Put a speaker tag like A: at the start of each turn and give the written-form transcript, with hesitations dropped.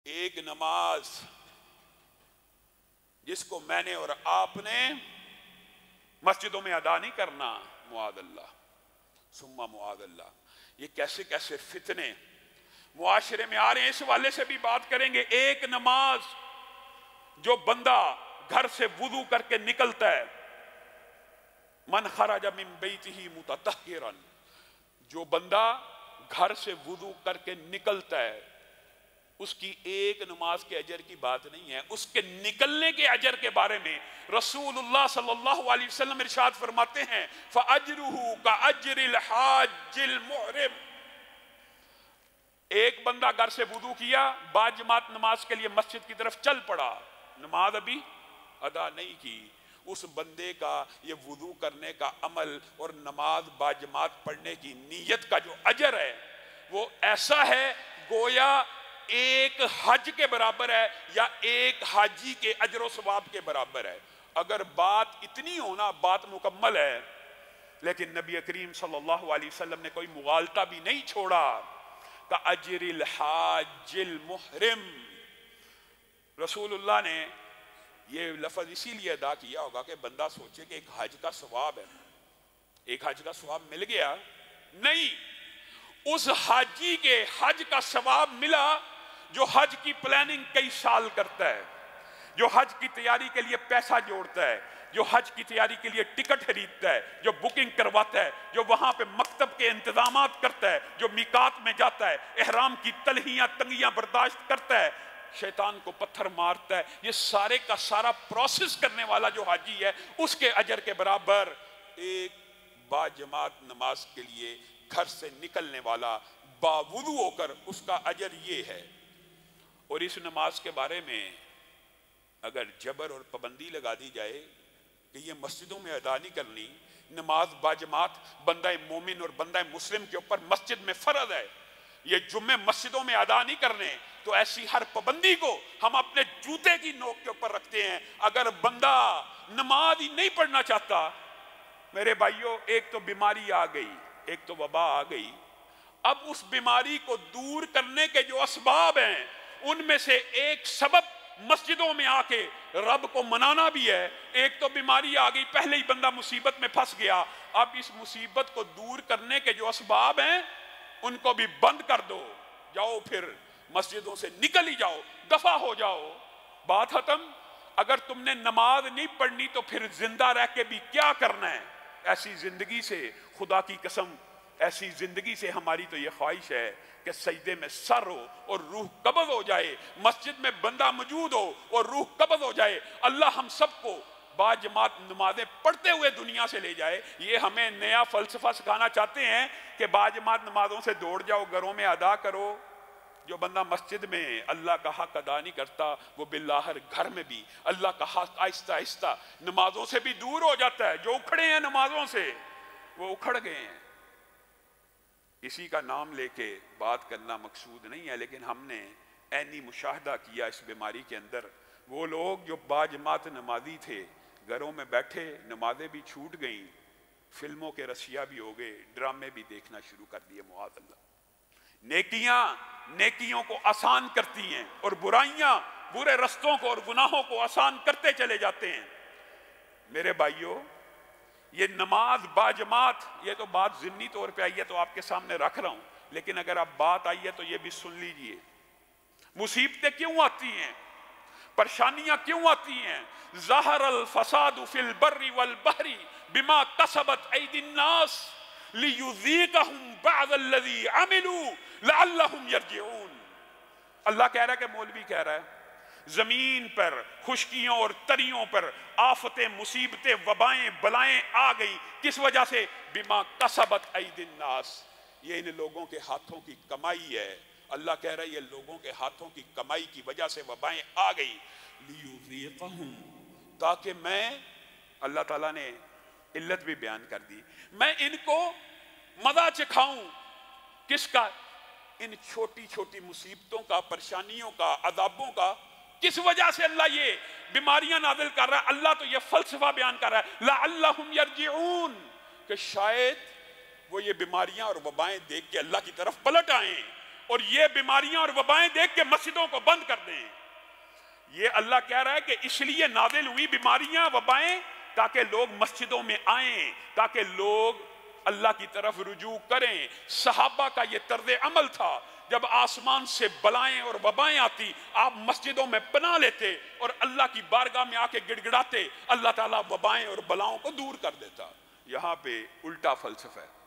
A: ایک نماز جس کو میں نے اور آپ نے مسجدوں میں ادا نہیں کرنا، معاذ اللہ ثم معاذ اللہ، یہ کیسے کیسے فتنے معاشرے میں آ رہے ہیں، اس والے سے بھی بات کریں گے۔ ایک نماز جو بندہ گھر سے وضو کر کے نکلتا ہے، من خرج من بیتہ متطہرا، جو بندہ گھر سے وضو کر کے نکلتا ہے، اس کی ایک نماز کے اجر کی بات نہیں ہے، اس کے نکلنے کے اجر کے بارے میں رسول اللہ صلی اللہ علیہ وسلم ارشاد فرماتے ہیں فَأَجْرُهُ كَأَجْرِ الْحَاجِّ الْمُحْرِمِ۔ ایک بندہ گھر سے وضو کیا، باجماعت نماز کے لیے مسجد کی طرف چل پڑا، نماز ابھی ادا نہیں کی، اس بندے کا یہ وضو کرنے کا عمل اور نماز باجماعت پڑھنے کی نیت کا جو اجر ہے وہ ایسا ہے گویا ایک حج کے برابر ہے یا ایک حاجی کے اجر و ثواب کے برابر ہے۔ اگر بات اتنی ہونا بات مکمل ہے، لیکن نبی کریم صلی اللہ علیہ وسلم نے کوئی مغالطہ بھی نہیں چھوڑا کہ اجر الحاج المحرم۔ رسول اللہ نے یہ لفظ اسی لیے ادا کیا ہوگا کہ بندہ سوچے کہ ایک حج کا ثواب ہے، ایک حج کا ثواب مل گیا، نہیں، اس حاجی کے حج کا ثواب ملا جو حج کی پلاننگ کئی سال کرتا ہے، جو حج کی تیاری کے لیے پیسہ جوڑتا ہے، جو حج کی تیاری کے لیے ٹکٹ خریدتا ہے، جو بکنگ کرواتا ہے، جو وہاں پہ مکتب کے انتظامات کرتا ہے، جو میقات میں جاتا ہے، احرام کی تلہیاں تنگیاں برداشت کرتا ہے، شیطان کو پتھر مارتا ہے، یہ سارے کا سارا پروسیس کرنے والا جو حاجی ہے اس کے اجر کے برابر ایک باجماعت نماز کے لیے گھر سے نکلنے والا باوضو ہو کر اس کا اجر یہ ہے۔ اور اس نماز کے بارے میں اگر جبر اور پابندی لگا دی جائے کہ یہ مسجدوں میں ادا نہیں کرنی، نماز باجماعت بندہ مومن اور بندہ مسلم کے اوپر مسجد میں فرض ہے، یہ جمعے مسجدوں میں ادا نہیں کرنے، تو ایسی ہر پابندی کو ہم اپنے جوتے کی نوک کے اوپر رکھتے ہیں۔ اگر بندہ نماز ہی نہیں پڑھنا چاہتا، میرے بھائیوں، ایک تو بیماری آ گئی، ایک تو وبا آ گئی، اب اس بیماری کو دور کرنے کے جو اسباب ہیں ان میں سے ایک سبب مسجدوں میں آ کے رب کو منانا بھی ہے۔ ایک تو بیماری آ گئی، پہلے ہی بندہ مصیبت میں پھنس گیا، اب اس مصیبت کو دور کرنے کے جو اسباب ہیں ان کو بھی بند کر دو، جاؤ پھر مسجدوں سے نکل ہی جاؤ، دفع ہو جاؤ، بات ختم۔ اگر تم نے نماز نہیں پڑھنی تو پھر زندہ رہ کے بھی کیا کرنا ہے؟ ایسی زندگی سے خدا کی قسم، ایسی زندگی سے ہماری تو یہ خواہش ہے کہ سجدے میں سر ہو اور روح قبض ہو جائے، مسجد میں بندہ موجود ہو اور روح قبض ہو جائے، اللہ ہم سب کو باجماعت نمازیں پڑھتے ہوئے دنیا سے لے جائے۔ یہ ہمیں نیا فلسفہ سکھانا چاہتے ہیں کہ باجماعت نمازوں سے دوڑ جاؤ، گھروں میں ادا کرو۔ جو بندہ مسجد میں اللہ کا حق ادا نہیں کرتا وہ بالآخر گھر میں بھی اللہ کا حق آہستہ آہستہ نمازوں سے بھی دور ہو جاتا ہے۔ جو اکھڑے ہیں نمازوں سے وہ اکھڑ گئے ہیں۔ اسی کا نام لے کے بات کرنا مقصود نہیں ہے، لیکن ہم نے عینی مشاہدہ کیا اس بیماری کے اندر۔ وہ لوگ جو باجماعت نمازی تھے گھروں میں بیٹھے، نمازیں بھی چھوٹ گئیں، فلموں کے رسیا بھی ہو گئے، ڈرامے بھی دیکھنا شروع کر دیے، معاذ اللہ۔ نیکیوں کو آسان کرتی ہیں اور برائیاں برے رستوں کو اور گناہوں کو آسان کرتے چلے جاتے ہیں۔ میرے بھائیوں، یہ نماز باجماعت، یہ تو بات ضمنی طور پہ آئی ہے تو آپ کے سامنے رکھ رہا ہوں، لیکن اگر اب بات آئی ہے تو یہ بھی سن لیجئے۔ مصیبتیں کیوں آتی ہیں، پریشانیاں کیوں آتی ہیں؟ ظہر الفساد فی البر والبحر بما کسبت ایدی الناس لیذیقہم بعض الذی عملوا لعلہم یرجعون۔ اللہ کہہ رہا ہے کہ مولوی کہہ رہا ہے، زمین پر خشکیوں اور تریوں پر آفتیں، مصیبتیں، وبائیں، بلائیں آ گئی، کس وجہ سے؟ بما کسبت ایدی الناس، یہ ان لوگوں کے ہاتھوں کی کمائی ہے۔ اللہ کہہ رہا ہے یہ لوگوں کے ہاتھوں کی کمائی کی وجہ سے وبائیں آ گئی، لیذیقہم، تاکہ میں، اللہ تعالیٰ نے علت بھی بیان کر دی، میں ان کو مزہ چکھاؤں، کس کا؟ ان چھوٹی چھوٹی مصیبتوں کا، پریشانیوں کا، عذابوں کا۔ کس وجہ سے اللہ یہ بیماریاں نازل کر رہا ہے؟ اللہ تو یہ فلسفہ بیان کر رہا ہے لعلہم یرجعون، کہ شاید وہ یہ بیماریاں اور وبائیں دیکھ کے اللہ کی طرف پلٹ آئیں اور یہ بیماریاں اور وبائیں دیکھ کے مسجدوں کو بند کر دیں. یہ اللہ کہہ رہا ہے کہ اس لیے نازل ہوئی بیماریاں وبائیں تاکہ لوگ مسجدوں میں آئیں، تاکہ لوگ اللہ کی طرف رجوع کریں. صحابہ کا یہ طرز عمل تھا، جب آسمان سے بلائیں اور وبائیں آتی آپ مسجدوں میں پناہ لیتے اور اللہ کی بارگاہ میں آ کے گڑ گڑاتے، اللہ تعالیٰ وبائیں اور بلاؤں کو دور کر دیتا. یہاں پہ الٹا فلسفہ ہے.